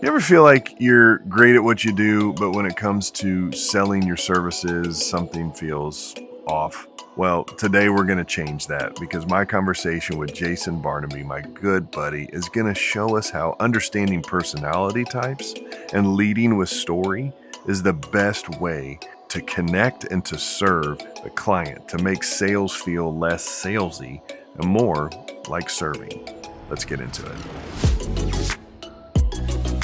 You ever feel like you're great at what you do, but when it comes to selling your services, something feels off? Well, today we're going to change that because my conversation with Jason Barnaby, my good buddy, is going to show us how understanding personality types and leading with story is the best way to connect and to serve the client, to make sales feel less salesy and more like serving. Let's get into it.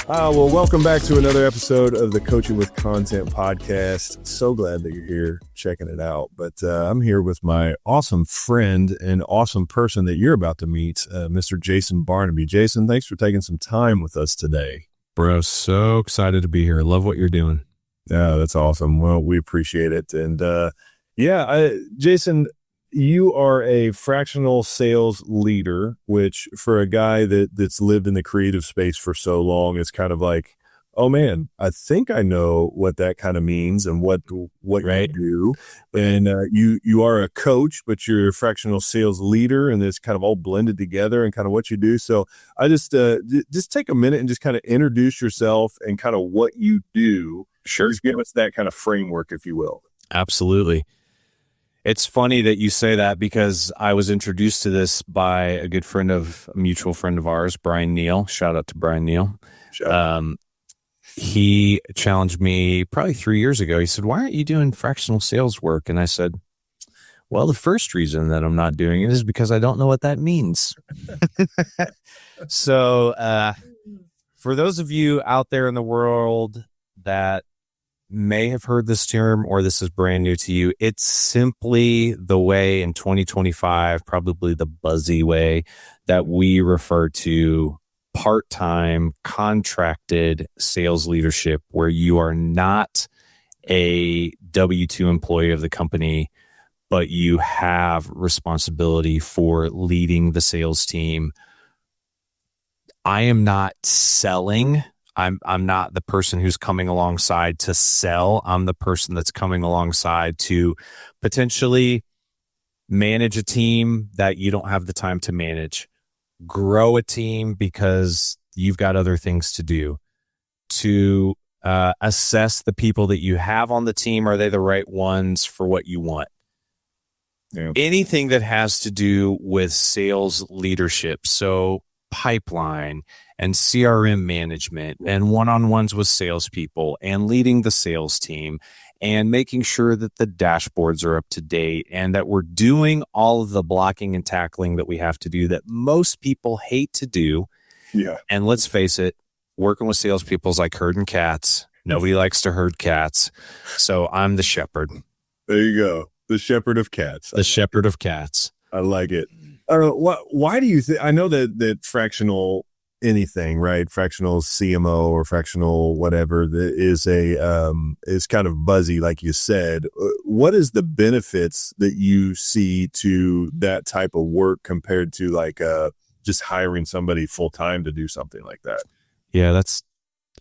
Well, welcome back to another episode of the Coaching with Content podcast. So glad that you're here checking it out. But I'm here with my awesome friend and awesome person that you're about to meet, Mr. Jason Barnaby. Jason, thanks for taking some time with us today. Bro, so excited to be here. Love what you're doing. Yeah, that's awesome. Well, we appreciate it. And Jason, you are a fractional sales leader, which for a guy that's lived in the creative space for so long, it's kind of like, oh man, I think I know what that kind of means and what Right. you do. And you are a coach, but you're a fractional sales leader, and it's kind of all blended together and kind of what you do. So I just take a minute and just kind of introduce yourself and kind of what you do. Sure. Just give us that kind of framework, if you will. Absolutely. It's funny that you say that because I was introduced to this by a mutual friend of ours, Brian Neal. Shout out to Brian Neal. He challenged me probably 3 years ago. He said, "Why aren't you doing fractional sales work?" And I said, well, the first reason that I'm not doing it is because I don't know what that means. So for those of you out there in the world that may have heard this term or this is brand new to you, it's simply the way in 2025, probably the buzzy way that we refer to part-time contracted sales leadership, where you are not a W-2 employee of the company, but you have responsibility for leading the sales team. I am not selling. I'm not the person who's coming alongside to sell. I'm the person that's coming alongside to potentially manage a team that you don't have the time to manage, grow a team because you've got other things to do, to assess the people that you have on the team. Are they the right ones for what you want? Yeah. Anything that has to do with sales leadership. So pipeline and CRM management and one-on-ones with salespeople and leading the sales team and making sure that the dashboards are up to date and that we're doing all of the blocking and tackling that we have to do that most people hate to do. Yeah. And let's face it, working with salespeople is like herding cats. Nobody likes to herd cats. So I'm the shepherd. There you go. The shepherd of cats. The shepherd of cats. I like it. Why do you think? I know that fractional anything, right? Fractional CMO or fractional whatever that is kind of buzzy, like you said. What is the benefits that you see to that type of work compared to like just hiring somebody full time to do something like that? Yeah,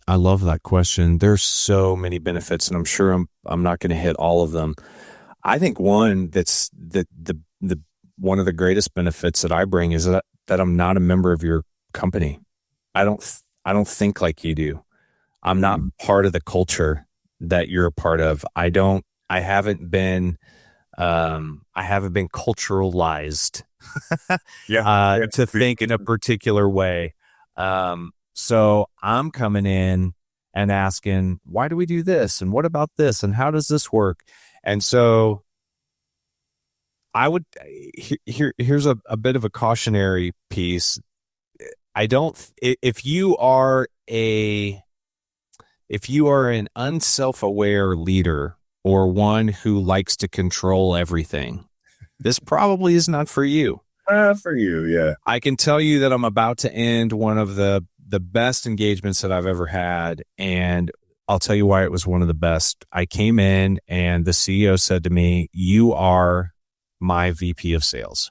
I love that question. There's so many benefits, and I'm sure I'm not going to hit all of them. I think one that's the one of the greatest benefits that I bring is that I'm not a member of your company. I don't think like you do. I'm not part of the culture that you're a part of. I haven't been culturalized to think in a particular way. So I'm coming in and asking, why do we do this? And what about this? And how does this work? And so here's a bit of a cautionary piece. If you are an unself-aware leader or one who likes to control everything, this probably is not for you. For you, yeah. I can tell you that I'm about to end one of the best engagements that I've ever had, and I'll tell you why it was one of the best. I came in and the CEO said to me, "You are my VP of sales."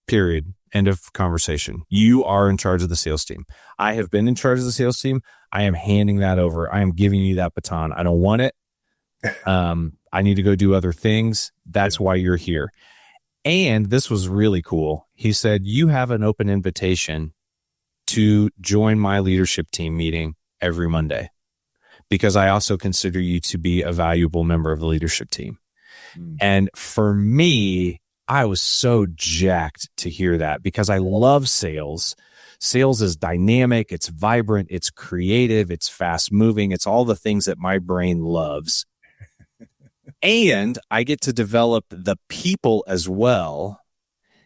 Period. End of conversation. You are in charge of the sales team. I have been in charge of the sales team. I am handing that over. I am giving you that baton. I don't want it. I need to go do other things. That's why you're here. And this was really cool. He said, you have an open invitation to join my leadership team meeting every Monday, because I also consider you to be a valuable member of the leadership team. And for me, I was so jacked to hear that, because I love sales. Sales is dynamic, it's vibrant, it's creative, it's fast moving, it's all the things that my brain loves. And I get to develop the people as well.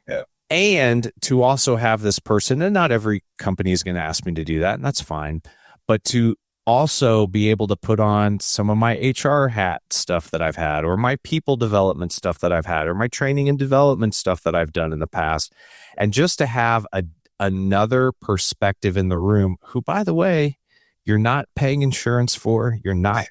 Yeah. And to also have this person, and not every company is going to ask me to do that, and that's fine, but to also be able to put on some of my HR hat stuff that I've had, or my people development stuff that I've had, or my training and development stuff that I've done in the past. And just to have another perspective in the room, who, by the way, you're not paying insurance for, you're not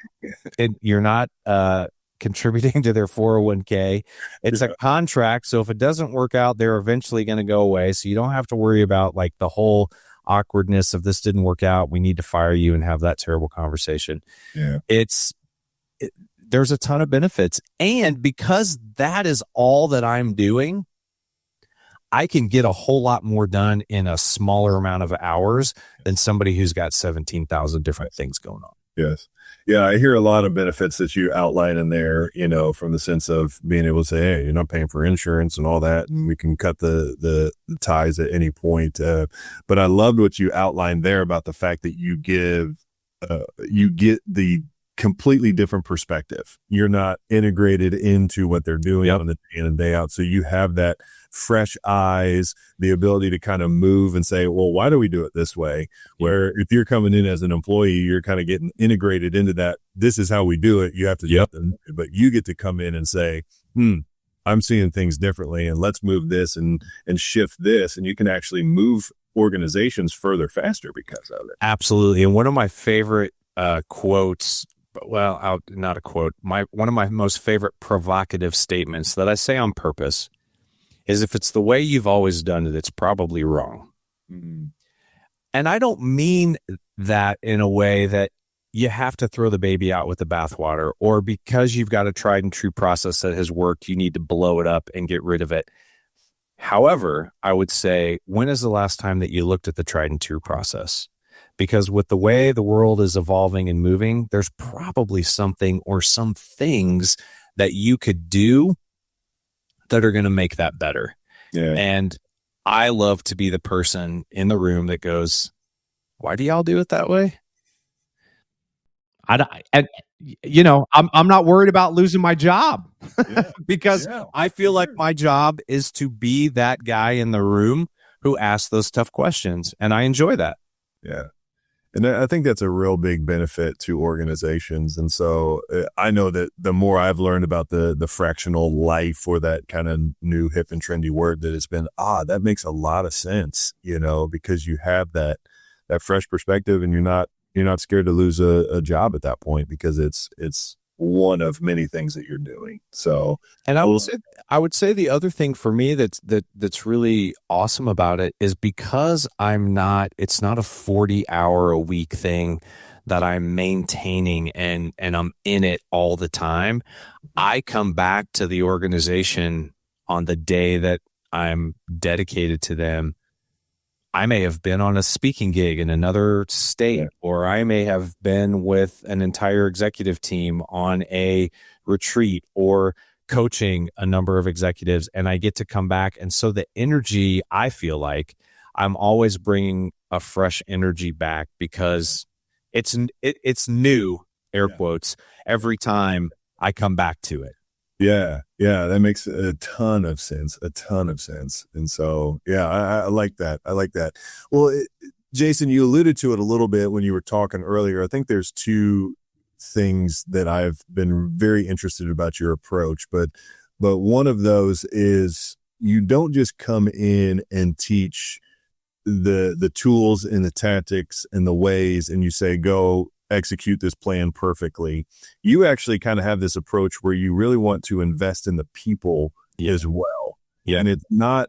contributing to their 401k. It's a contract. So if it doesn't work out, they're eventually going to go away. So you don't have to worry about like the whole awkwardness of this didn't work out, we need to fire you, and have that terrible conversation. Yeah. There's a ton of benefits. And because that is all that I'm doing, I can get a whole lot more done in a smaller amount of hours than somebody who's got 17,000 different things going on. Yes. Yeah. I hear a lot of benefits that you outline in there, from the sense of being able to say, hey, you're not paying for insurance and all that. And we can cut the ties at any point. But I loved what you outlined there about the fact that you get the completely different perspective. You're not integrated into what they're doing on the day in and day out. So you have that fresh eyes, the ability to kind of move and say, well, why do we do it this way? Where if you're coming in as an employee, you're kind of getting integrated into that. This is how we do it. You have to, but you get to come in and say, I'm seeing things differently, and let's move this and shift this. And you can actually move organizations further faster because of it. Absolutely. And one of my favorite quotes, not a quote, one of my most favorite provocative statements that I say on purpose is, if it's the way you've always done it, it's probably wrong. Mm-hmm. And I don't mean that in a way that you have to throw the baby out with the bathwater, or because you've got a tried and true process that has worked, you need to blow it up and get rid of it. However, I would say, when is the last time that you looked at the tried and true process? Because with the way the world is evolving and moving, there's probably something or some things that you could do that are going to make that better. Yeah. And I love to be the person in the room that goes, why do y'all do it that way? I'm not worried about losing my job because I feel like my job is to be that guy in the room who asks those tough questions. And I enjoy that. Yeah. And I think that's a real big benefit to organizations. And so I know that the more I've learned about the fractional life, or that kind of new hip and trendy word, that it's been, that makes a lot of sense, because you have that fresh perspective, and you're not scared to lose a job at that point, because it's one of many things that you're doing. So, and I would say the other thing for me that's really awesome about it is, because it's not a 40-hour a week thing that I'm maintaining and I'm in it all the time. I come back to the organization on the day that I'm dedicated to them. I may have been on a speaking gig in another state, or I may have been with an entire executive team on a retreat, or coaching a number of executives, and I get to come back. And so the energy, I feel like I'm always bringing a fresh energy back, because it's new, air quotes, every time I come back to it. Yeah. Yeah. That makes a ton of sense. And so, I like that. Well, Jason, you alluded to it a little bit when you were talking earlier. I think there's two things that I've been very interested about your approach, but one of those is, you don't just come in and teach the tools and the tactics and the ways, and you say, go execute this plan perfectly. You actually kind of have this approach where you really want to invest in the people as well. Yeah. And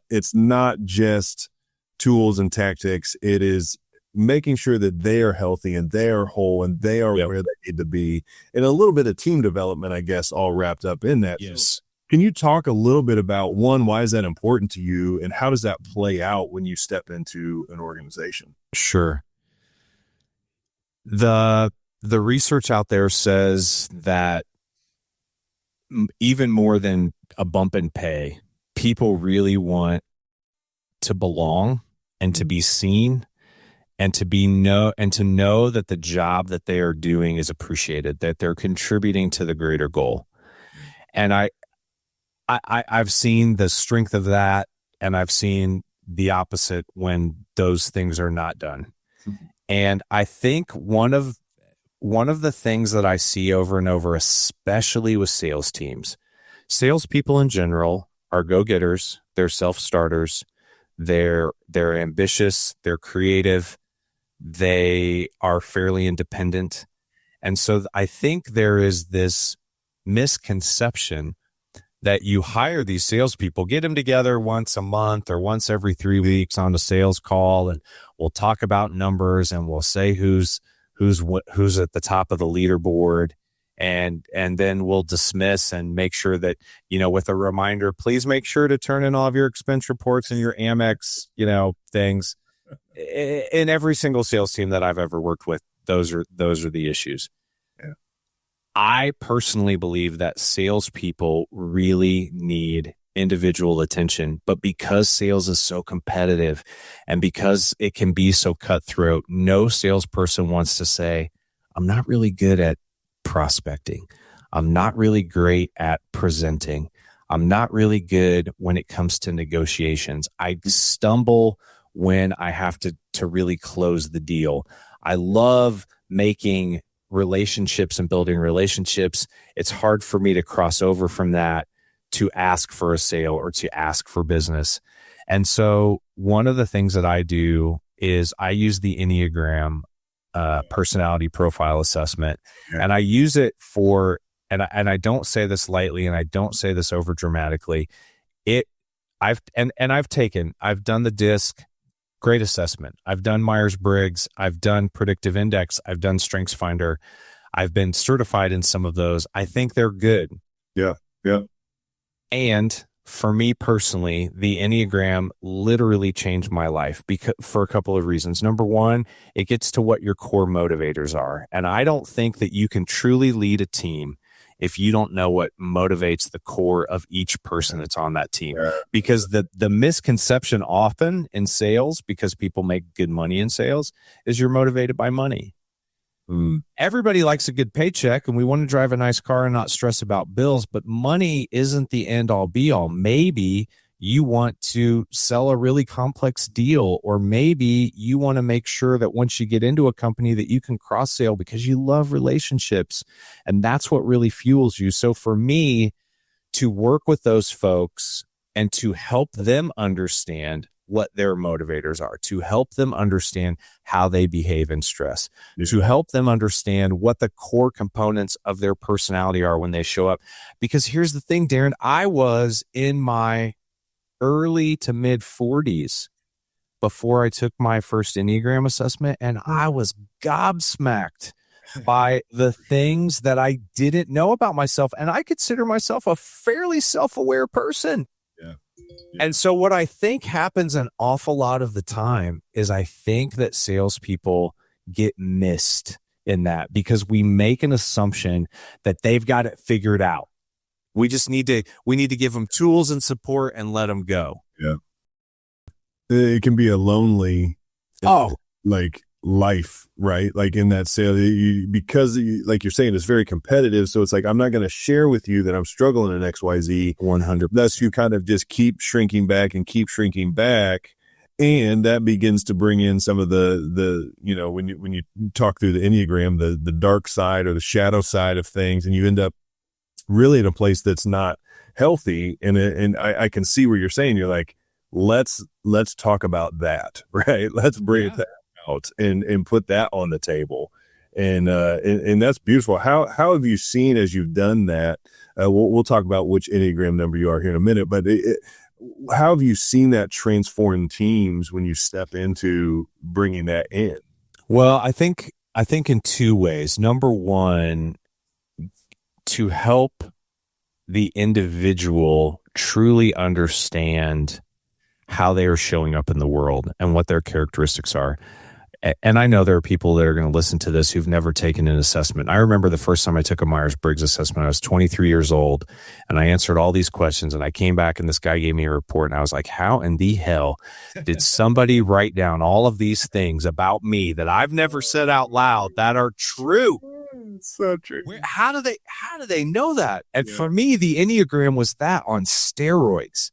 it's not just tools and tactics. It is making sure that they are healthy and they are whole and they are where they need to be, and a little bit of team development, I guess, all wrapped up in that. Yes. Can you talk a little bit about, one, why is that important to you, and how does that play out when you step into an organization? Sure. The research out there says that even more than a bump in pay, people really want to belong and to be seen and to know that the job that they are doing is appreciated, that they're contributing to the greater goal. And I've seen the strength of that, and I've seen the opposite when those things are not done. And I think one of the things that I see over and over, especially with sales teams, salespeople in general are go-getters, they're self-starters, they're ambitious, they're creative, they are fairly independent. And so I think there is this misconception that you hire these salespeople, get them together once a month or once every 3 weeks on a sales call, and we'll talk about numbers and we'll say who's at the top of the leaderboard, and then we'll dismiss and make sure that, with a reminder, please make sure to turn in all of your expense reports and your Amex, things. In every single sales team that I've ever worked with, those are the issues. Yeah. I personally believe that salespeople really need individual attention, but because sales is so competitive and because it can be so cutthroat, no salesperson wants to say, I'm not really good at prospecting. I'm not really great at presenting. I'm not really good when it comes to negotiations. I stumble when I have to really close the deal. I love making relationships and building relationships. It's hard for me to cross over from that to ask for a sale or to ask for business. And so one of the things that I do is I use the Enneagram personality profile assessment. Yeah. And I use it for, and I don't say this lightly, and I don't say this over dramatically. I've done the DISC, great assessment. I've done Myers-Briggs. I've done Predictive Index. I've done StrengthsFinder. I've been certified in some of those. I think they're good. Yeah. Yeah. And for me personally, the Enneagram literally changed my life for a couple of reasons. Number one, it gets to what your core motivators are. And I don't think that you can truly lead a team if you don't know what motivates the core of each person that's on that team. Because the misconception often in sales, because people make good money in sales, is you're motivated by money. Everybody likes a good paycheck, and we want to drive a nice car and not stress about bills, but money isn't the end all be all. Maybe you want to sell a really complex deal, or maybe you want to make sure that once you get into a company that you can cross sell because you love relationships, and that's what really fuels you. So for me to work with those folks and to help them understand what their motivators are, to help them understand how they behave in stress, to help them understand what the core components of their personality are when they show up. Because here's the thing, Darren, I was in my early to mid 40s before I took my first Enneagram assessment, and I was gobsmacked by the things that I didn't know about myself. And I consider myself a fairly self-aware person. Yeah. And so what I think happens an awful lot of the time is I think that salespeople get missed in that because we make an assumption that they've got it figured out. We need to give them tools and support and let them go. Yeah. It can be a lonely, life, right? Like in that sale, because like you're saying, it's very competitive. So it's like, I'm not going to share with you that I'm struggling in XYZ. 100%. Thus you kind of just keep shrinking back. And that begins to bring in some of the when you talk through the Enneagram, the dark side or the shadow side of things, and you end up really in a place that's not healthy. And I can see where you're saying, you're like, let's talk about that, right? Let's bring that out and put that on the table. And that's beautiful. How have you seen, as you've done that, we'll talk about which Enneagram number you are here in a minute, but how have you seen that transform teams when you step into bringing that in? Well, I think in two ways. Number one, to help the individual truly understand how they are showing up in the world and what their characteristics are. And I know there are people that are going to listen to this who've never taken an assessment. I remember the first time I took a Myers-Briggs assessment, I was 23 years old, and I answered all these questions, and I came back and this guy gave me a report, and I was like, how in the hell did somebody write down all of these things about me that I've never said out loud that are true? So true. How do they know that? And for me, the Enneagram was that on steroids.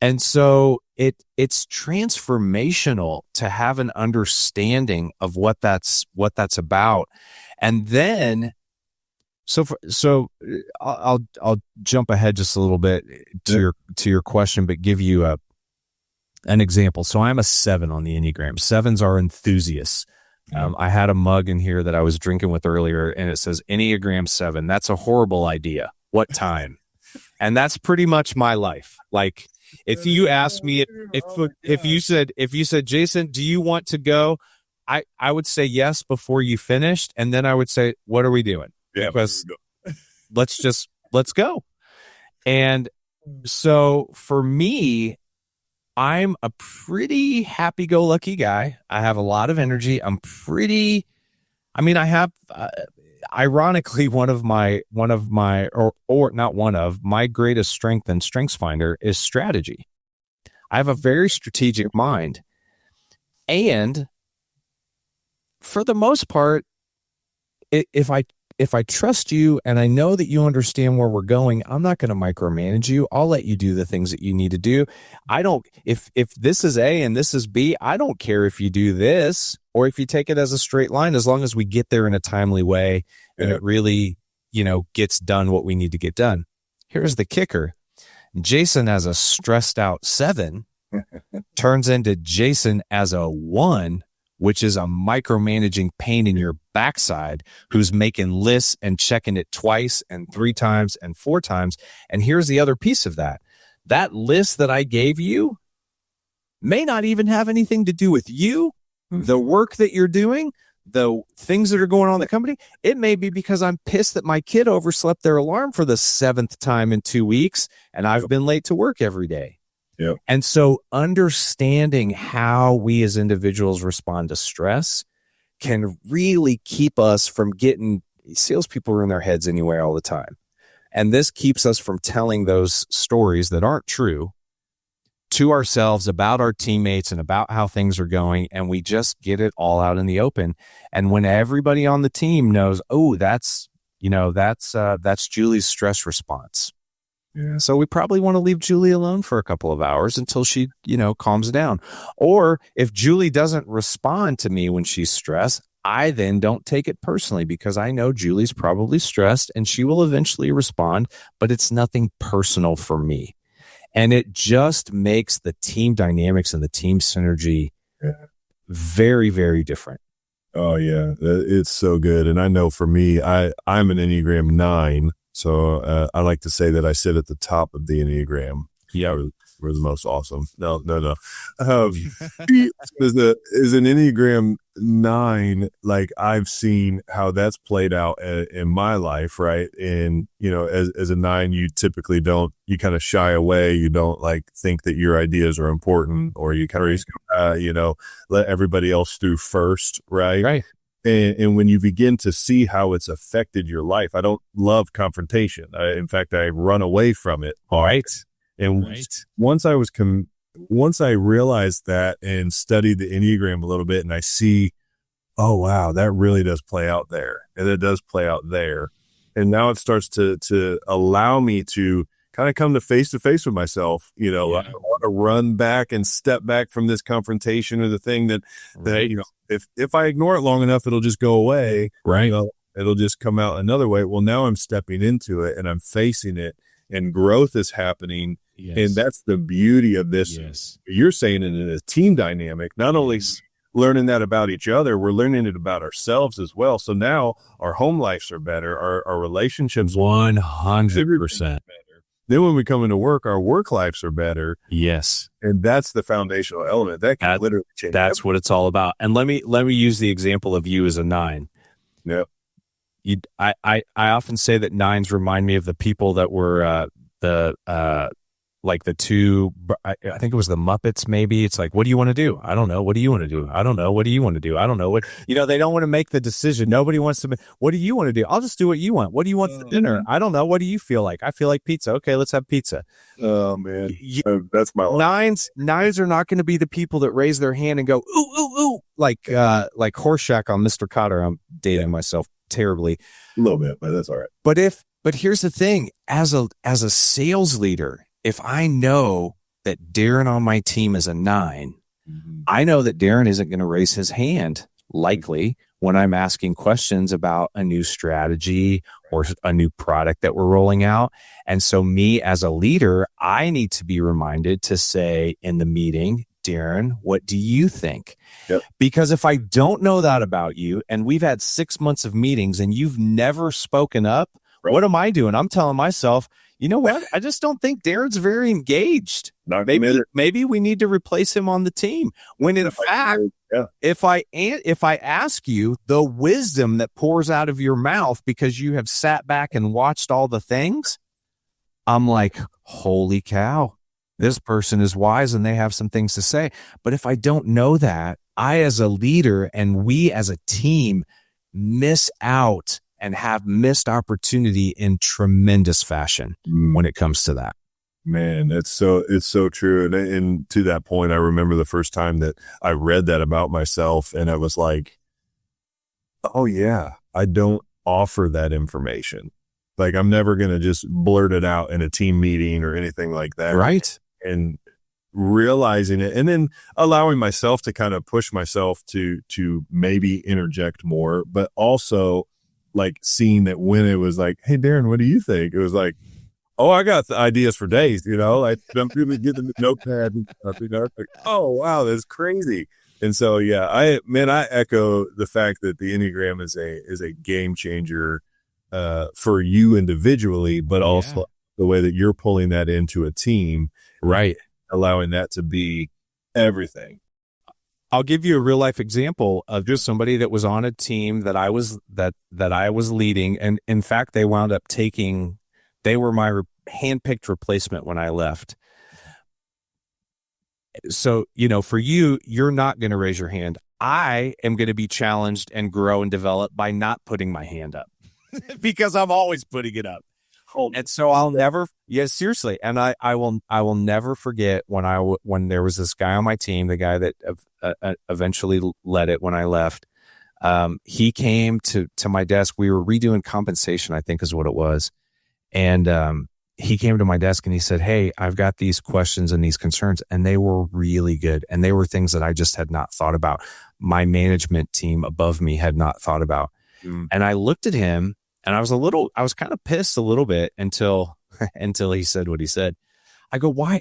And so it's transformational to have an understanding of what that's about. And then, so I'll jump ahead just a little bit to your question, but give you an example. So I'm a 7 on the Enneagram. 7s are enthusiasts. I had a mug in here that I was drinking with earlier, and it says Enneagram 7. That's a horrible idea. What time? And that's pretty much my life. Like, if you asked me, if you said, Jason, do you want to go? I would say yes before you finished. And then I would say, what are we doing? Yeah, because let's go. And so for me, I'm a pretty happy-go-lucky guy. I have a lot of energy. I have, ironically, my greatest strength and strengths finder is strategy. I have a very strategic mind. And for the most part, if I trust you and I know that you understand where we're going, I'm not going to micromanage you. I'll let you do the things that you need to do. If this is A and this is B, I don't care if you do this or if you take it as a straight line, as long as we get there in a timely way and it really, gets done what we need to get done. Here's the kicker. Jason as a stressed out 7 turns into Jason as a 1, which is a micromanaging pain in your backside, who's making lists and checking it twice and 3 times and 4 times. And here's the other piece of that. That list that I gave you may not even have anything to do with you, the work that you're doing, the things that are going on in the company. It may be because I'm pissed that my kid overslept their alarm for the 7th time in 2 weeks and I've been late to work every day. Yep. And so understanding how we as individuals respond to stress can really keep us from getting salespeople are in their heads anyway all the time. And this keeps us from telling those stories that aren't true to ourselves about our teammates and about how things are going. And we just get it all out in the open. And when everybody on the team knows, oh, that's Julie's stress response. Yeah. So we probably want to leave Julie alone for a couple of hours until she, calms down. Or if Julie doesn't respond to me when she's stressed, I then don't take it personally because I know Julie's probably stressed and she will eventually respond, but it's nothing personal for me. And it just makes the team dynamics and the team synergy very, very different. Oh, yeah. It's so good. And I know for me, I'm an Enneagram 9. So I like to say that I sit at the top of the Enneagram. Yeah. We're the most awesome. No. As an Enneagram 9, like I've seen how that's played out in my life, right? And, as a 9, you typically you kind of shy away. You don't think that your ideas are important, or you kind of, let everybody else through first, right? Right. And when you begin to see how it's affected your life, I don't love confrontation. In fact, I run away from it. All right. And once I realized that and studied the Enneagram a little bit, and I see, oh, wow, that really does play out there. And it does play out there. And now it starts to allow me to kind of come to face with myself. I want to run back and step back from this confrontation or the thing that if I ignore it long enough, it'll just go away. Right. It'll just come out another way. Well, now I'm stepping into it and I'm facing it and growth is happening. Yes. And that's the beauty of this. Yes. You're saying it in a team dynamic, not only learning that about each other, we're learning it about ourselves as well. So now our home lives are better. Our relationships 100%. Then when we come into work, our work lives are better. Yes. And that's the foundational element. That can literally change. That's what it's all about. And let me use the example of you as a 9. Yep. I often say that nines remind me of the people that were like the two, I think it was the Muppets, maybe. It's like, what do you want to do? I don't know. What do you want to do? I don't know. What do you want to do? I don't know. What, they don't want to make the decision. Nobody wants to, what do you want to do? I'll just do what you want. What do you want for dinner? I don't know. What do you feel like? I feel like pizza. Okay, let's have pizza. Oh, man. That's my life. Nines are not going to be the people that raise their hand and go, ooh, ooh, ooh, like Horseshack on Mr. Cotter. I'm dating myself terribly. A little bit, but that's all right. But here's the thing, as a sales leader, if I know that Darren on my team is a 9, I know that Darren isn't going to raise his hand likely when I'm asking questions about a new strategy or a new product that we're rolling out. And so me as a leader, I need to be reminded to say in the meeting, Darren, what do you think? Yep. Because if I don't know that about you and we've had 6 months of meetings and you've never spoken up, what am I doing? I'm telling myself, you know what? I just don't think Darren's very engaged. Maybe we need to replace him on the team. When in fact, if I ask you the wisdom that pours out of your mouth because you have sat back and watched all the things, I'm like, holy cow, this person is wise and they have some things to say. But if I don't know that, I as a leader and we as a team miss out and have missed opportunity in tremendous fashion when it comes to that. Man, it's so true. And to that point, I remember the first time that I read that about myself and I was like, oh yeah, I don't offer that information. Like I'm never going to just blurt it out in a team meeting or anything like that. Right. And realizing it and then allowing myself to kind of push myself to maybe interject more, but also like seeing that when it was like, hey, Darren, what do you think? It was like, oh, I got the ideas for days, like I'm going to get the notepad and stuff, like, oh, wow, that's crazy. And so, yeah, I echo the fact that the Enneagram is a game changer for you individually, but also the way that you're pulling that into a team, right? Allowing that to be everything. I'll give you a real life example of just somebody that was on a team that I was leading. And in fact, they wound up they were my handpicked replacement when I left. So, for you, you're not going to raise your hand. I am going to be challenged and grow and develop by not putting my hand up because I'm always putting it up. And so I'll never, seriously. And I will never forget when there was this guy on my team, the guy that eventually led it when I left. He came to my desk. We were redoing compensation, I think is what it was. And he came to my desk and he said, hey, I've got these questions and these concerns. And they were really good. And they were things that I just had not thought about. My management team above me had not thought about. And I looked at him. And I was kind of pissed a little bit until he said what he said. I go, why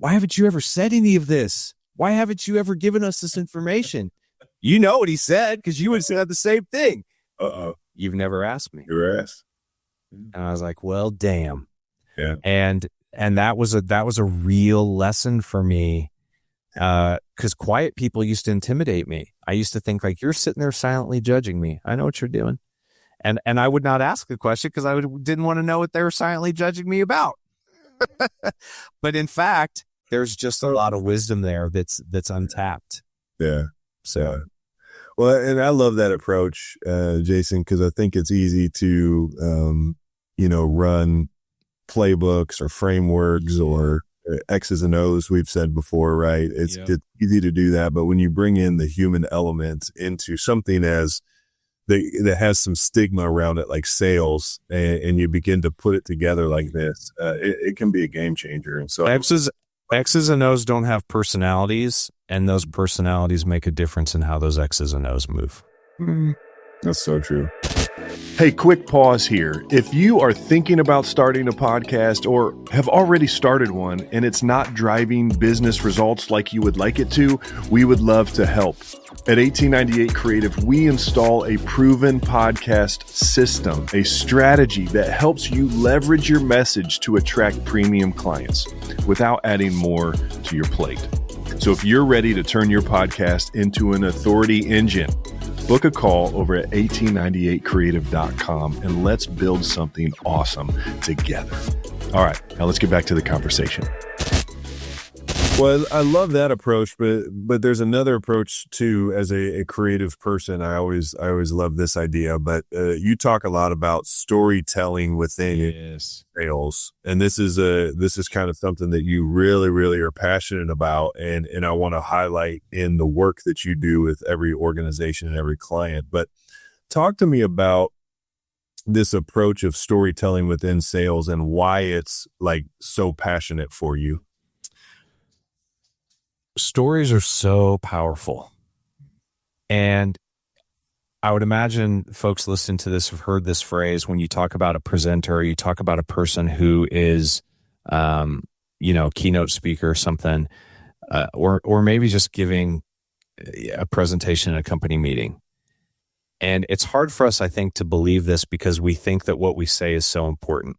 haven't you ever said any of this? Why haven't you ever given us this information? You know what he said because you would have said the same thing. You've never asked me. Never asked. And I was like, well, damn. Yeah. And that was a real lesson for me. Because quiet people used to intimidate me. I used to think like, you're sitting there silently judging me. I know what you're doing. And I would not ask the question because I didn't want to know what they were silently judging me about. But in fact, there's just a lot of wisdom there that's untapped. Yeah. So, well, and I love that approach, Jason, because I think it's easy to, run playbooks or frameworks or X's and O's. We've said before, right? It's easy to do that, but when you bring in the human element into something that has some stigma around it, like sales, and you begin to put it together like this, it can be a game changer. And so X's and O's don't have personalities, and those personalities make a difference in how those X's and O's move. That's so true. Hey, quick pause here. If you are thinking about starting a podcast or have already started one and it's not driving business results like you would like it to, we would love to help. At 1898 Creative, we install a proven podcast system, a strategy that helps you leverage your message to attract premium clients without adding more to your plate. So if you're ready to turn your podcast into an authority engine, Book a call over at 1898creative.com and let's build something awesome together. All right, now let's get back to the conversation. Well, I love that approach, but there's another approach too. As a creative person, I always love this idea. But you talk a lot about storytelling within sales, and this is kind of something that you really are passionate about, and I want to highlight in the work that you do with every organization and every client. But talk to me about this approach of storytelling within sales and why it's like so passionate for you. Stories are so powerful. And I would imagine folks listening to this have heard this phrase when you talk about a presenter, you talk about a person who is, keynote speaker or something, or maybe just giving a presentation at a company meeting. And it's hard for us, I think, to believe this because we think that what we say is so important.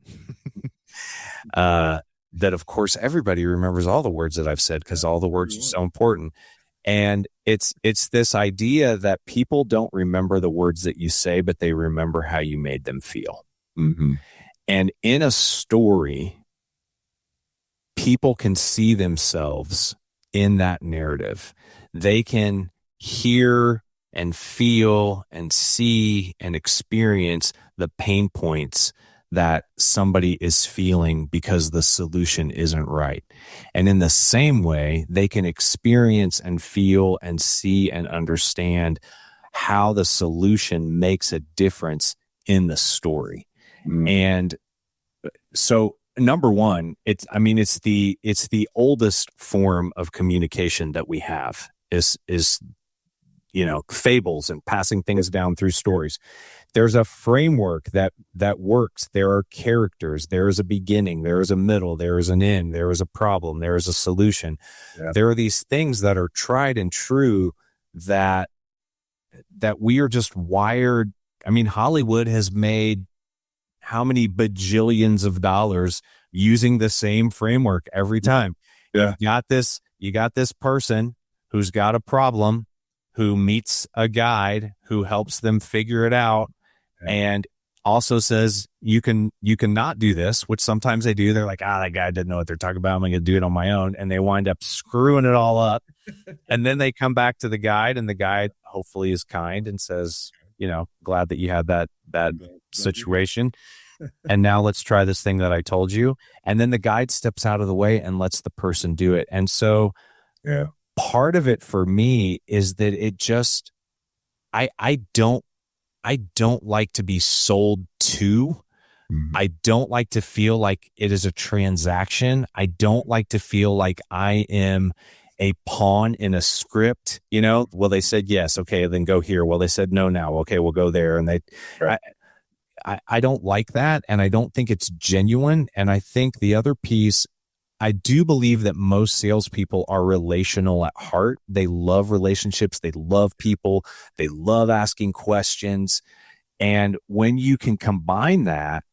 That of course everybody remembers all the words that I've said because all the words are so important. And it's this idea that people don't remember the words that you say, but they remember how you made them feel. Mm-hmm. And in a story, people can see themselves in that narrative. They can hear and feel and see and experience the pain points that somebody is feeling because the solution isn't right. And in the same way, they can experience and feel and see and understand how the solution makes a difference in the story. Mm. And so number one, it's the oldest form of communication that we have is fables and passing things down through stories. There's a framework that works. There are characters. There is a beginning. There is a middle. There is an end. There is a problem. There is a solution. Yeah. There are these things that are tried and true that we are just wired. I mean, Hollywood has made how many bajillions of dollars using the same framework every time. Yeah. You got this person who's got a problem, who meets a guide who helps them figure it out. And also says, you can not do this, which sometimes they do. They're like, that guy didn't know what they're talking about. I'm going to do it on my own. And they wind up screwing it all up. And then they come back to the guide, and the guide hopefully is kind and says, glad that you had that situation. And now let's try this thing that I told you. And then the guide steps out of the way and lets the person do it. And so part of it for me is that it just, I don't like to be sold to. Mm-hmm. I don't like to feel like it is a transaction. I don't like to feel like I am a pawn in a script. Well, they said yes. Okay, then go here. Well, they said no now. Okay, we'll go there. And I don't like that. And I don't think it's genuine. And I think the other piece, I do believe that most salespeople are relational at heart. They love relationships. They love people. They love asking questions. And when you can combine that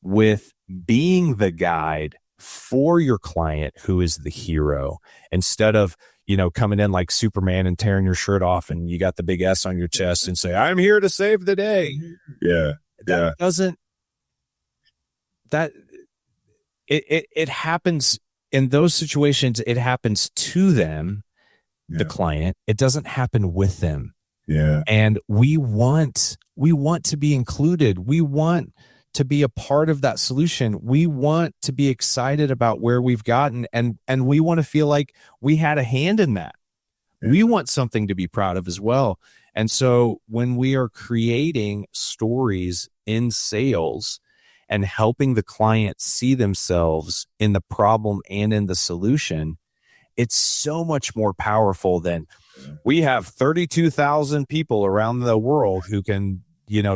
with being the guide for your client who is the hero, instead of, coming in like Superman and tearing your shirt off and you got the big S on your chest and say, I'm here to save the day. Yeah. It happens in those situations. It happens to them, the client. It doesn't happen with them. Yeah. And we want to be included. We want to be a part of that solution. We want to be excited about where we've gotten, and we want to feel like we had a hand in that. Yeah. We want something to be proud of as well. And so when we are creating stories in sales and helping the client see themselves in the problem and in the solution, it's so much more powerful than we have 32,000 people around the world who can,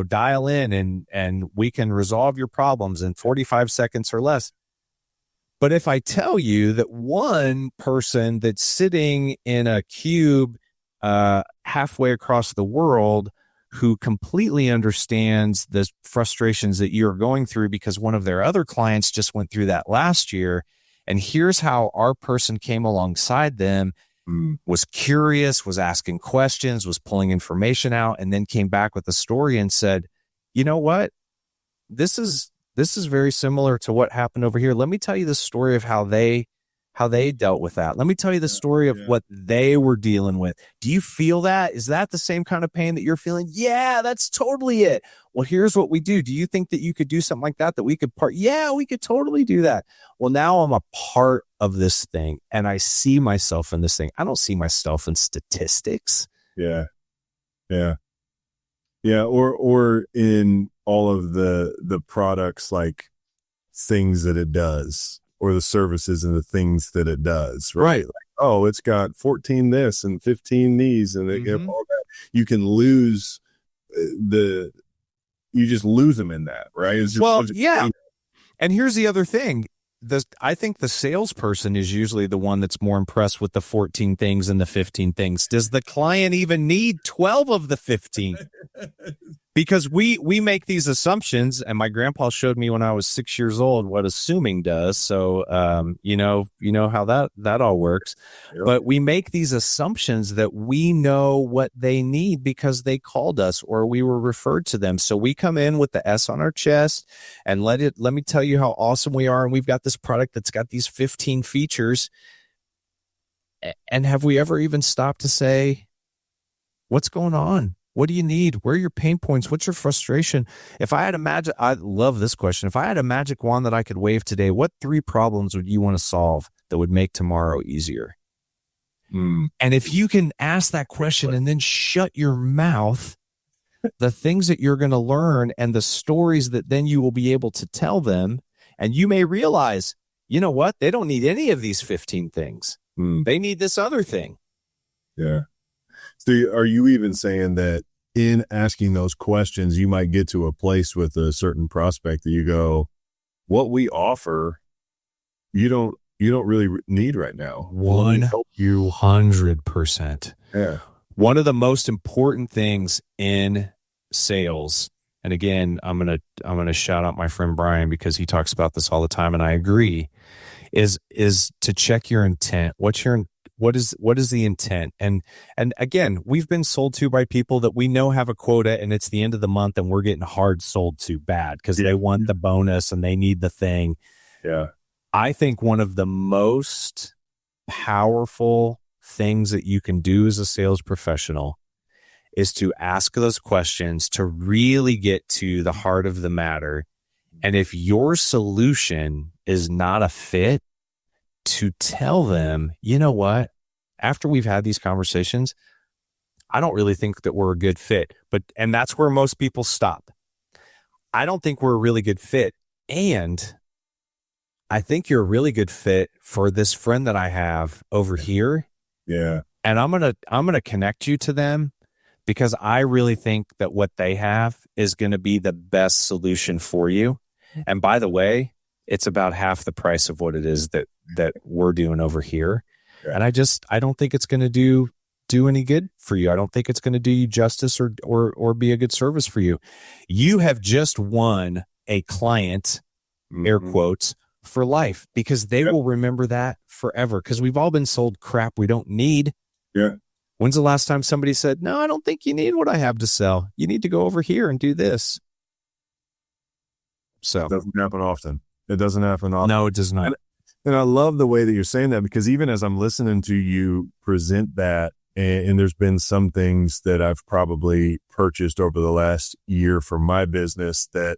dial in and we can resolve your problems in 45 seconds or less. But if I tell you that one person that's sitting in a cube halfway across the world who completely understands the frustrations that you're going through because one of their other clients just went through that last year, and here's how our person came alongside them was curious, was asking questions, was pulling information out, and then came back with a story and said, you know what? This is very similar to what happened over here. Let me tell you the story of how they dealt with that. Let me tell you the story of what they were dealing with. Do you feel that? Is that the same kind of pain that you're feeling? Yeah, that's totally it. Well, here's what we do. Do you think that you could do something like that we could part? Yeah, we could totally do that. Well, now I'm a part of this thing and I see myself in this thing. I don't see myself in statistics. Yeah. Yeah. Yeah. Or in all of the products, like things that it does, or the services and the things that it does, right? Like, oh, it's got 14 this and 15 these, and all that. You can lose you just lose them in that, right? It's just, yeah. And here's the other thing. I think the salesperson is usually the one that's more impressed with the 14 things and the 15 things. Does the client even need 12 of the 15? Because we make these assumptions, and my grandpa showed me when I was 6 years old what assuming does. So, you know how that all works. Yep. But we make these assumptions that we know what they need because they called us or we were referred to them. So we come in with the S on our chest and let me tell you how awesome we are. And we've got this product that's got these 15 features. And have we ever even stopped to say, what's going on? What do you need? Where are your pain points? What's your frustration? If I had I love this question. If I had a magic wand that I could wave today, what 3 problems would you want to solve that would make tomorrow easier? And if you can ask that question and then shut your mouth, the things that you're going to learn and the stories that then you will be able to tell them, and you may realize, you know what? They don't need any of these 15 things. They need this other thing. Yeah. So are you even saying that in asking those questions, you might get to a place with a certain prospect that you go, what we offer, you don't really need right now. 100%. Yeah. One of the most important things in sales, and again, I'm gonna shout out my friend Brian because he talks about this all the time, and I agree, is to check your intent. What is the intent? And again, we've been sold to by people that we know have a quota and it's the end of the month and we're getting hard sold to bad because they want the bonus and they need the thing. Yeah. I think one of the most powerful things that you can do as a sales professional is to ask those questions to really get to the heart of the matter. And if your solution is not a fit, to tell them, you know what, after we've had these conversations, I don't really think that we're a good fit. And that's where most people stop. I don't think we're a really good fit. And I think you're a really good fit for this friend that I have over here. Yeah. And I'm going to connect you to them because I really think that what they have is going to be the best solution for you. And by the way, it's about half the price of what it is that we're doing over here. Yeah. And I don't think it's going to do any good for you. I don't think it's going to do you justice or be a good service for you. You have just won a client, air quotes, for life because they will remember that forever because we've all been sold crap we don't need. Yeah. When's the last time somebody said, no, I don't think you need what I have to sell. You need to go over here and do this. So it doesn't happen often. It doesn't happen often. No, it does not. And I love the way that you're saying that because even as I'm listening to you present that, and there's been some things that I've probably purchased over the last year for my business that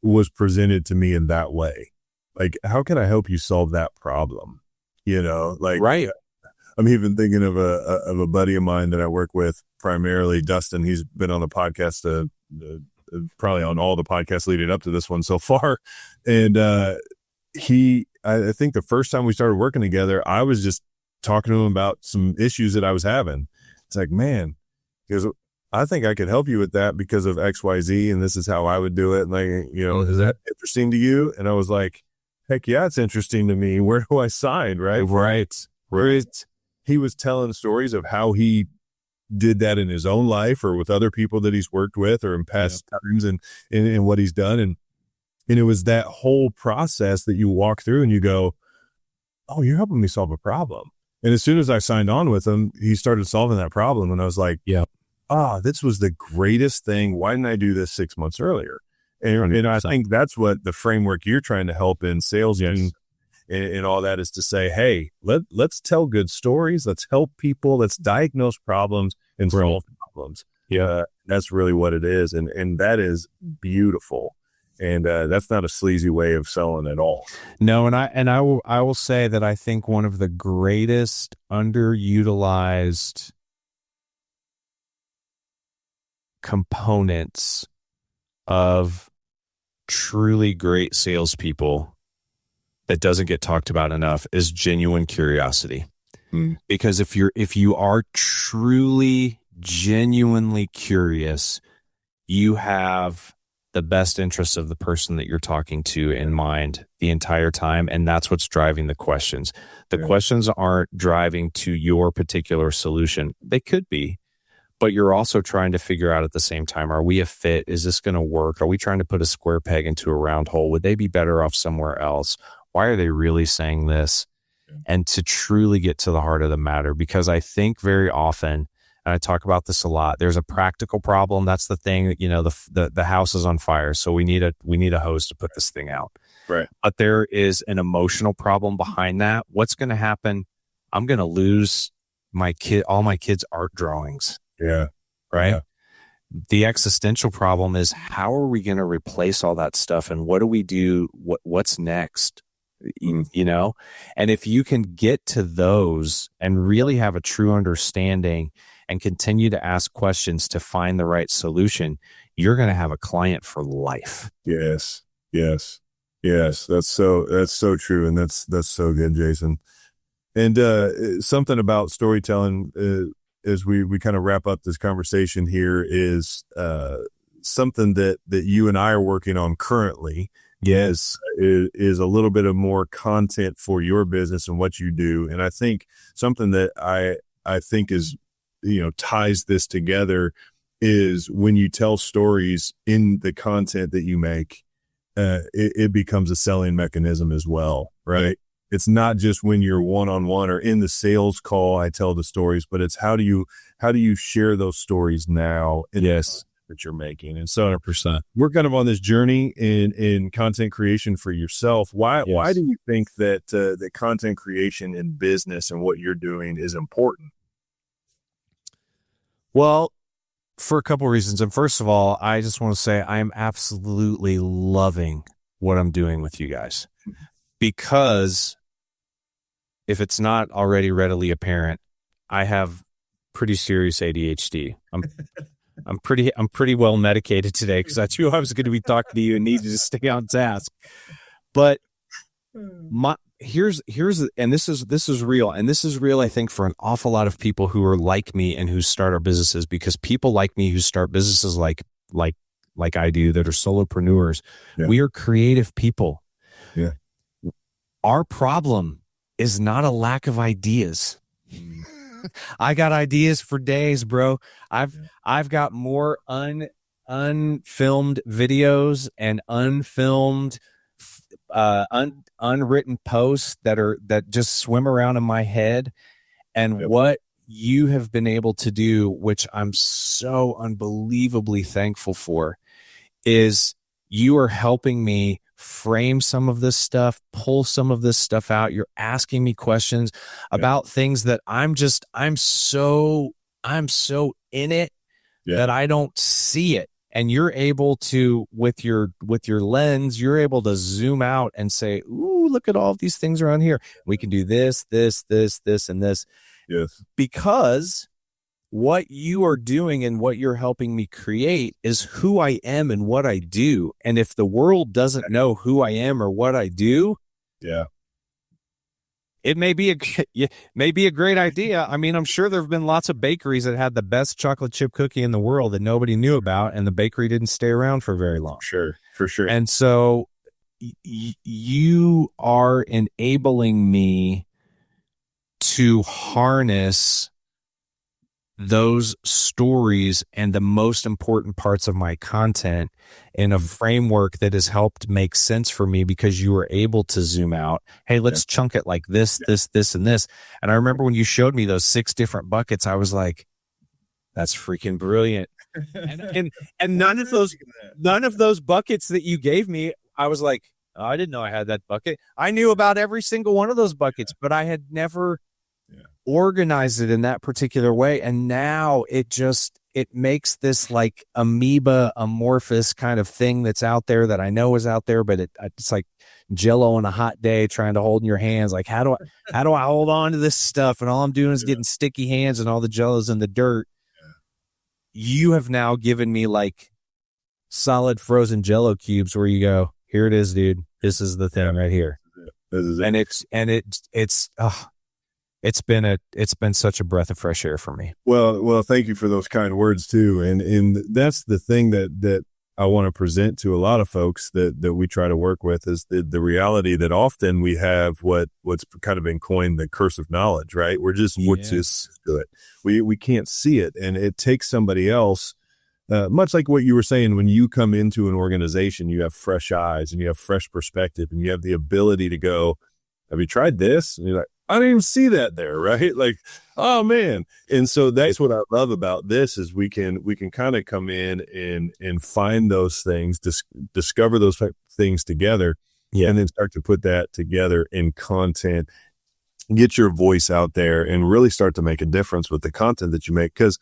was presented to me in that way. Like, how can I help you solve that problem? You know, like, right. I'm even thinking of a buddy of mine that I work with primarily, Dustin. He's been on the podcast, probably on all the podcasts leading up to this one so far. And, I think the first time we started working together, I was just talking to him about some issues that I was having. It's like, man, because I think I could help you with that because of XYZ, and this is how I would do it. And like, you know, is that interesting to you? And I was like, heck yeah, it's interesting to me. Where do I sign? Right. Where he was telling stories of how he did that in his own life or with other people that he's worked with or in past times and what he's done. And it was that whole process that you walk through and you go, oh, you're helping me solve a problem. And as soon as I signed on with him, he started solving that problem. And I was like, Yeah. This was the greatest thing. Why didn't I do this 6 months earlier? And I think that's what the framework you're trying to help in sales and all that is to say, hey, let's tell good stories. Let's help people. Let's diagnose problems and solve problems. Yeah, that's really what it is. And that is beautiful. And that's not a sleazy way of selling at all. No, and I will say that I think one of the greatest underutilized components of truly great salespeople that doesn't get talked about enough is genuine curiosity. Because if you are truly, genuinely curious, you have the best interests of the person that you're talking to in mind the entire time. And that's what's driving the questions. The questions aren't driving to your particular solution. They could be, but you're also trying to figure out at the same time, are we a fit? Is this going to work? Are we trying to put a square peg into a round hole? Would they be better off somewhere else? Why are they really saying this? And to truly get to the heart of the matter, because I think very often, and I talk about this a lot, there's a practical problem. That's the thing that, the house is on fire. So we need a hose to put this thing out. Right. But there is an emotional problem behind that. What's going to happen? I'm going to lose all my kids' art drawings. Yeah. Right. Yeah. The existential problem is, how are we going to replace all that stuff? And what do we do? What's next? And if you can get to those and really have a true understanding and continue to ask questions to find the right solution, you're going to have a client for life. Yes. That's so true. And that's so good, Jason. And something about storytelling, as we kind of wrap up this conversation here, is something that you and I are working on currently. Yes, is a little bit of more content for your business and what you do. And I think something that I think is, ties this together is when you tell stories in the content that you make, it becomes a selling mechanism as well, right? It's not just when you're one-on-one or in the sales call, I tell the stories, but it's how do you share those stories now? Yes. That you're making. And so 100%. We're kind of on this journey in content creation for yourself. Why do you think that the content creation in business and what you're doing is important? Well, for a couple of reasons. And first of all, I just want to say I'm absolutely loving what I'm doing with you guys, because if it's not already readily apparent, I have pretty serious ADHD. I'm pretty well medicated today, because I knew I was going to be talking to you and needed to stay on task. But here's and this is real, and this is real, I think, for an awful lot of people who are like me and who start our businesses, because people like me who start businesses like I do, that are solopreneurs, we are creative people. Yeah. Our problem is not a lack of ideas. I got ideas for days, bro. I've got more unfilmed videos and unfilmed unwritten posts that just swim around in my head. And what you have been able to do, which I'm so unbelievably thankful for, is you are helping me frame some of this stuff, pull some of this stuff out. You're asking me questions about things that I'm so in it that I don't see it. And you're able to, with your lens, you're able to zoom out and say, ooh, look at all of these things around here. We can do this, and this. Yes. Because what you are doing and what you're helping me create is who I am and what I do. And if the world doesn't know who I am or what I do, it may be a great idea. I mean, I'm sure there have been lots of bakeries that had the best chocolate chip cookie in the world that nobody knew about, and the bakery didn't stay around for very long. Sure, for sure. And so you are enabling me to harness those stories and the most important parts of my content in a framework that has helped make sense for me, because you were able to zoom out. Hey, let's chunk it like this, this, and this. And I remember when you showed me those 6 different buckets, I was like, that's freaking brilliant. And none of those buckets that you gave me, I was like, oh, I didn't know I had that bucket. I knew about every single one of those buckets, but I had never organized it in that particular way. And now it makes this like amoeba amorphous kind of thing that's out there that I know is out there, but it's like Jello on a hot day trying to hold in your hands. Like, how do I hold on to this stuff? And all I'm doing is getting sticky hands and all the Jello's in the dirt. You have now given me like solid frozen Jello cubes where you go, here it is, dude. This is the thing right here. This is it. It's been such a breath of fresh air for me. Well, thank you for those kind words too. And that's the thing that I want to present to a lot of folks that we try to work with, is the reality that often we have what's kind of been coined the curse of knowledge, right? We're just do it. We can't see it. And it takes somebody else, much like what you were saying, when you come into an organization, you have fresh eyes and you have fresh perspective and you have the ability to go, have you tried this? And you're like, I didn't even see that there, right? Like, oh man. And so that's what I love about this, is we can kind of come in and find those things, discover those things together, and then start to put that together in content, get your voice out there, and really start to make a difference with the content that you make. Because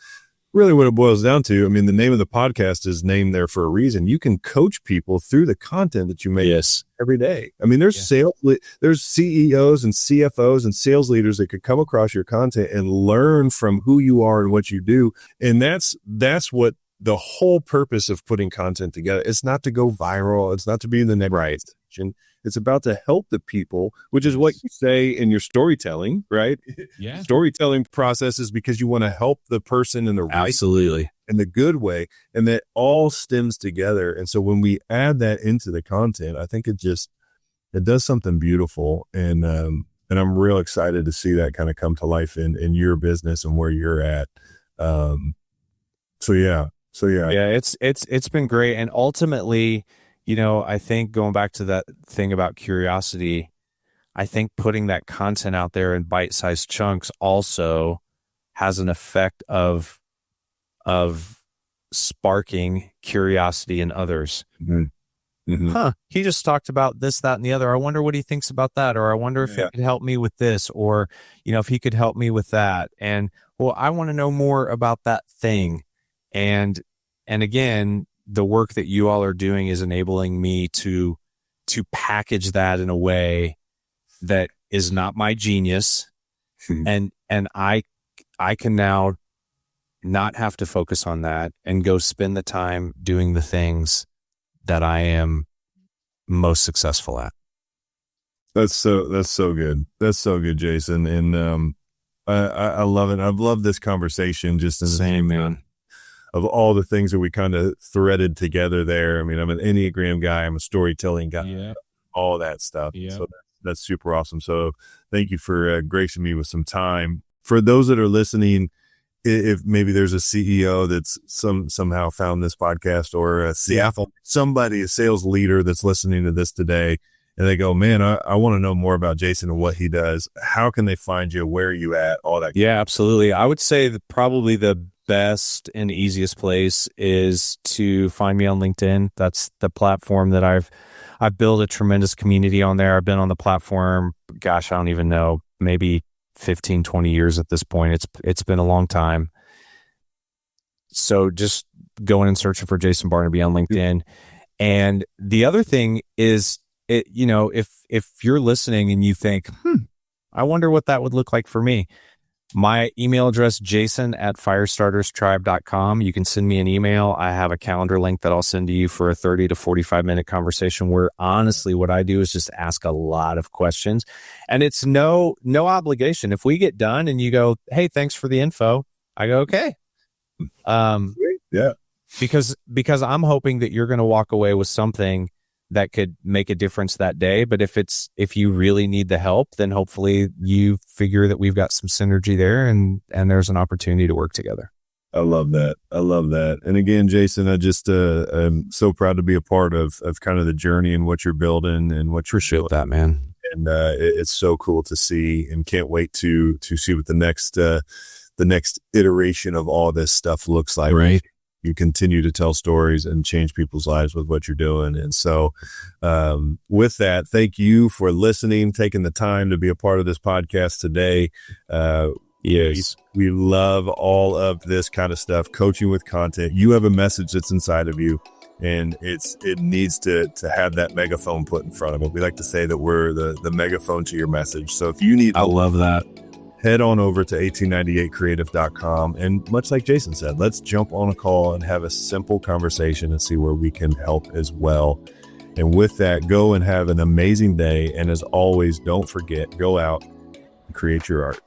really what it boils down to, I mean, the name of the podcast is named there for a reason. You can coach people through the content that you make every day. I mean, there's there's CEOs and CFOs and sales leaders that could come across your content and learn from who you are and what you do. And that's what the whole purpose of putting content together. It's not to go viral. It's not to be in the next section. It's about to help the people, which is what you say in your storytelling, right? Yeah. Storytelling process is because you want to help the person in the absolutely in the good way, and that all stems together. And so when we add that into the content, I think it does something beautiful. And I'm real excited to see that kind of come to life in your business and where you're at. So yeah, it's been great. And ultimately, you know, I think going back to that thing about curiosity, I think putting that content out there in bite-sized chunks also has an effect of sparking curiosity in others. Mm-hmm. Mm-hmm. He just talked about this, that, and the other. I wonder what he thinks about that. Or I wonder if he could help me with this, or, you know, if he could help me with that. And well, I want to know more about that thing. And again, the work that you all are doing is enabling me to package that in a way that is not my genius. And I can now not have to focus on that and go spend the time doing the things that I am most successful at. That's so good. That's so good, Jason. And I love it. I've loved this conversation just in the same, man. Of all the things that we kind of threaded together there. I mean, I'm an Enneagram guy. I'm a storytelling guy, all that stuff. Yeah. So that's super awesome. So thank you for gracing me with some time. For those that are listening, if maybe there's a CEO that's somehow found this podcast, or a sales leader that's listening to this today, and they go, man, I want to know more about Jason and what he does. How can they find you? Where are you at? All that. Yeah, absolutely. I would say that probably the best and easiest place is to find me on LinkedIn. That's the platform that I've built a tremendous community on there. I've been on the platform, gosh, I don't even know, maybe 15, 20 years at this point. It's been a long time. So just going and searching for Jason Barnaby on LinkedIn. And the other thing is, you know, if you're listening and you think, I wonder what that would look like for me. My email address, jason@firestarterstribe.com. You can send me an email. I have a calendar link that I'll send to you for a 30 to 45 minute conversation where honestly what I do is just ask a lot of questions, and it's no obligation. If we get done and you go, hey, thanks for the info, I go, okay. Yeah. Because I'm hoping that you're going to walk away with something that could make a difference that day. But if you really need the help, then hopefully you figure that we've got some synergy there and there's an opportunity to work together. I love that. And again, Jason, I just, I'm so proud to be a part of kind of the journey and what you're building and what you're Appreciate that, man. And, it's so cool to see, and can't wait to see what the next iteration of all this stuff looks like. Right. You continue to tell stories and change people's lives with what you're doing. And so, with that, thank you for listening, taking the time to be a part of this podcast today. Yes. We love all of this kind of stuff, coaching with content. You have a message that's inside of you, and it needs to have that megaphone put in front of it. We like to say that we're the megaphone to your message. So if you need, I love that. Head on over to 1898creative.com. And much like Jason said, let's jump on a call and have a simple conversation and see where we can help as well. And with that, go and have an amazing day. And as always, don't forget, go out and create your art.